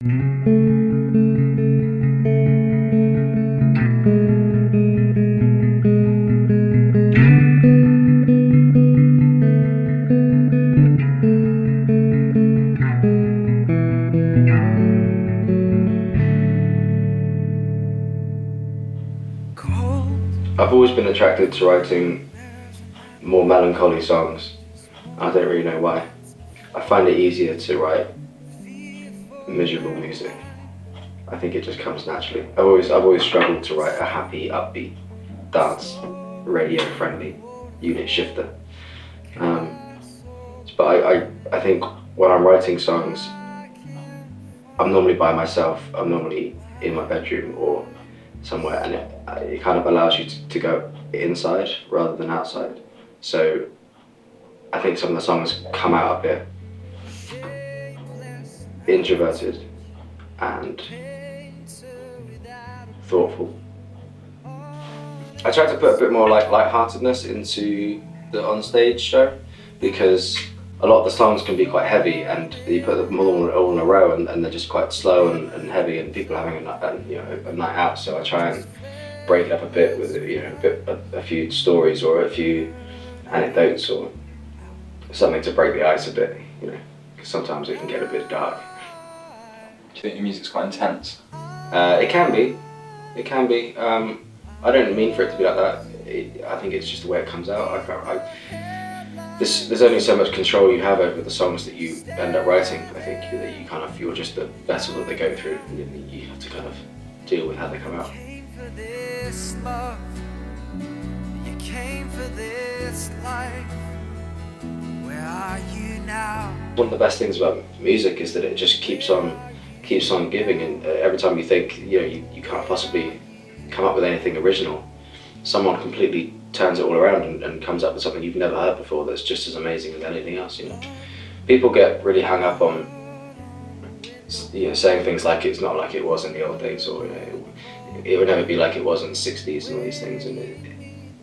I've always been attracted to writing more melancholy songs. I don't really know why. I find it easier to write miserable music. I think it just comes naturally. I've always struggled to write a happy, upbeat, dance, radio-friendly unit shifter. But I think when I'm writing songs, I'm normally by myself. I'm normally in my bedroom or somewhere, and it kind of allows you to go inside rather than outside. So I think some of the songs come out a bit introverted and thoughtful. I try to put a bit more lightheartedness into the onstage show, because a lot of the songs can be quite heavy, and you put them all in a row, and they're just quite slow and heavy, and people are having a night out. So I try and break it up a bit with a few stories or a few anecdotes or something to break the ice a bit, because sometimes it can get a bit dark. Do you think your music's quite intense? It can be. It can be. I don't mean for it to be like that. I think it's just the way it comes out. There's only so much control you have over the songs that you end up writing. I think that you're just the vessel that they go through, and you have to kind of deal with how they come out. You came for this life. Where are you now? One of the best things about music is that it just keeps on giving, and every time you think you can't possibly come up with anything original, someone completely turns it all around and comes up with something you've never heard before that's just as amazing as anything else. People get really hung up on saying things like it's not like it was in the old days, or it would never be like it was in the 60s and all these things, and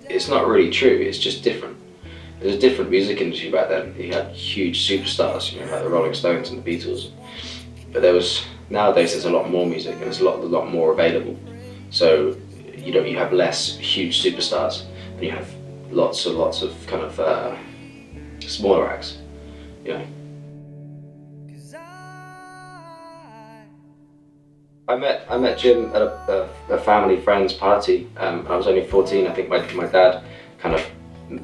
it's not really true. It's just different. There's a different music industry back then. You had huge superstars, like the Rolling Stones and the Beatles, but nowadays there's a lot more music, and there's a lot more available. So you have less huge superstars, and you have lots of kind of smaller acts. I met Jim at a family friend's party. I was only 14. I think my dad kind of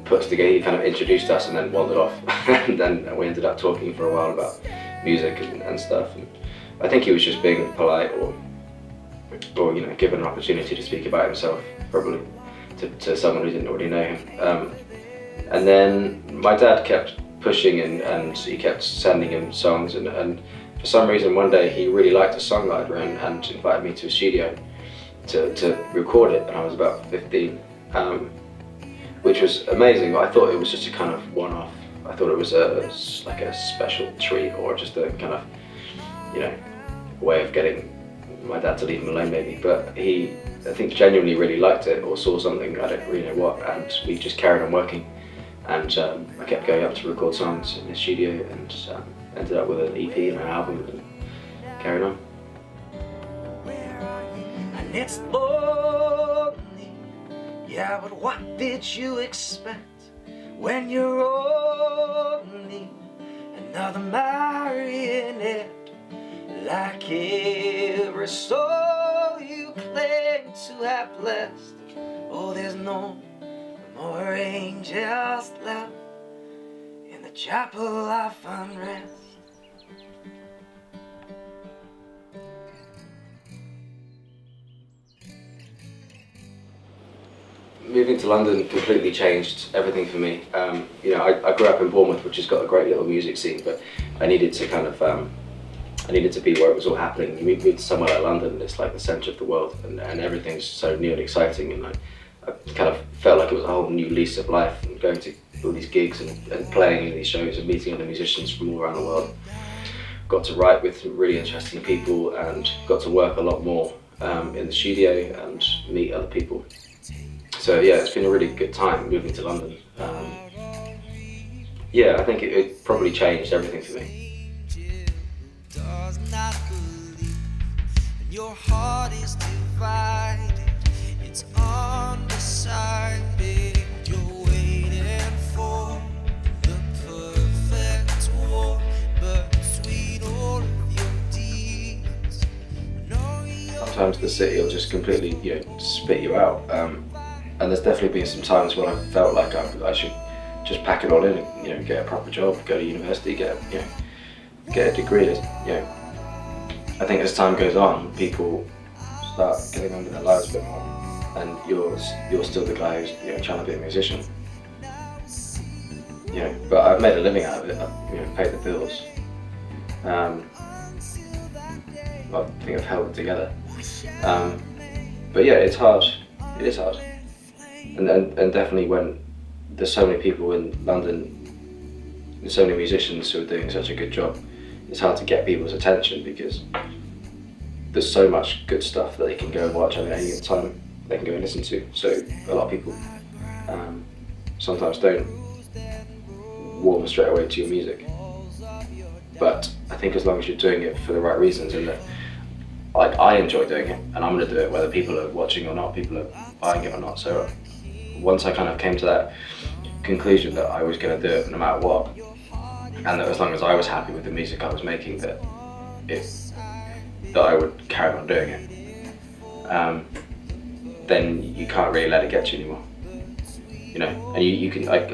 put us together. He kind of introduced us and then wandered off, and then we ended up talking for a while about music and stuff. And I think he was just being polite, or given an opportunity to speak about himself, probably to someone who didn't already know him. And then my dad kept pushing, and he kept sending him songs, and for some reason one day he really liked a songwriter and invited me to a studio to record it, and I was about 15, which was amazing. But I thought it was just a kind of one-off. I thought it was like a special treat, or just a kind of way of getting my dad to leave him alone maybe. But he, I think, genuinely really liked it, or saw something, I don't really know what, and we just carried on working. And I kept going up to record songs in his studio, and ended up with an EP and an album, and carried on. And it's lonely, yeah, but what did you expect when you're only another marionette? Like every soul you claim to have blessed, oh, there's no more angels left in the chapel of unrest. Moving to London completely changed everything for me. I grew up in Bournemouth, which has got a great little music scene, but I needed to kind of I needed to be where it was all happening. You move to somewhere like London, and it's like the centre of the world, and everything's so new and exciting, and I kind of felt like it was a whole new lease of life, and going to all these gigs and playing in these shows and meeting other musicians from all around the world. Got to write with some really interesting people, and got to work a lot more in the studio and meet other people. So yeah, it's been a really good time moving to London. Yeah, I think it probably changed everything for me. Your heart is divided, it's undecided. You're waiting for the perfect war, but between all of your deeds, sometimes the city will just completely, spit you out. And there's definitely been some times when I felt like I should just pack it all in and, get a proper job, go to university, get a degree. I think as time goes on, people start getting on with their lives a bit more, and you're still the guy who's trying to be a musician. But I've made a living out of it. I've paid the bills. I think I've held it together. But yeah, it's hard. It is hard, and definitely when there's so many people in London, there's so many musicians who are doing such a good job. It's hard to get people's attention because there's so much good stuff that they can go and watch at any time. They can go and listen to. So a lot of people sometimes don't warm straight away to your music. But I think as long as you're doing it for the right reasons, and that, like, I enjoy doing it, and I'm going to do it whether people are watching or not, people are buying it or not. So once I kind of came to that conclusion that I was going to do it no matter what, and that as long as I was happy with the music I was making, that I would carry on doing it, then you can't really let it get to you anymore. And you can. I've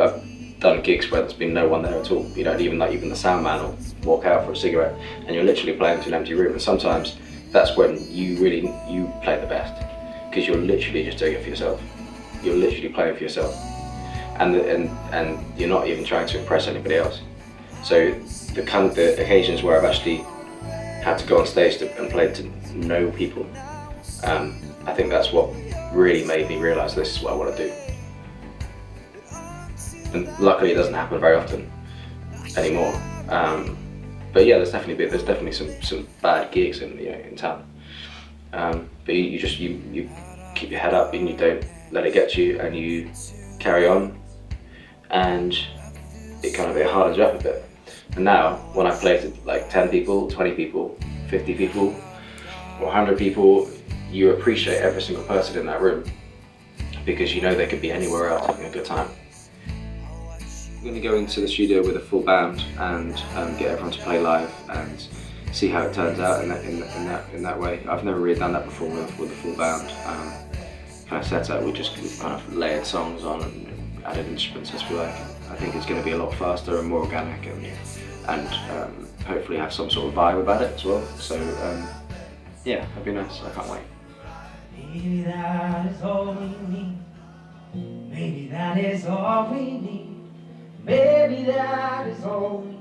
done gigs where there's been no one there at all. Even the sound man will walk out for a cigarette, and you're literally playing to an empty room. And sometimes that's when you play the best, because you're literally just doing it for yourself. You're literally playing for yourself, and you're not even trying to impress anybody else. So the occasions where I've actually had to go on stage and play to know people, I think that's what really made me realise this is what I want to do. And luckily it doesn't happen very often anymore. But yeah, there's definitely some bad gigs in town. But you keep your head up and you don't let it get to you, and you carry on, and it hardens you up a bit. And now when I play to like 10 people, 20 people, 50 people, or 100 people, you appreciate every single person in that room, because they could be anywhere else having a good time. I'm going to go into the studio with a full band and get everyone to play live and see how it turns out in that way. I've never really done that before with a full band. Kind of setup, we've kind of layered songs on and added instruments as we like. I think it's going to be a lot faster and more organic, and hopefully have some sort of vibe about it as well. So yeah, that'd be nice. I can't wait. maybe that is all we need. Maybe that is all we need. Maybe that is all we need.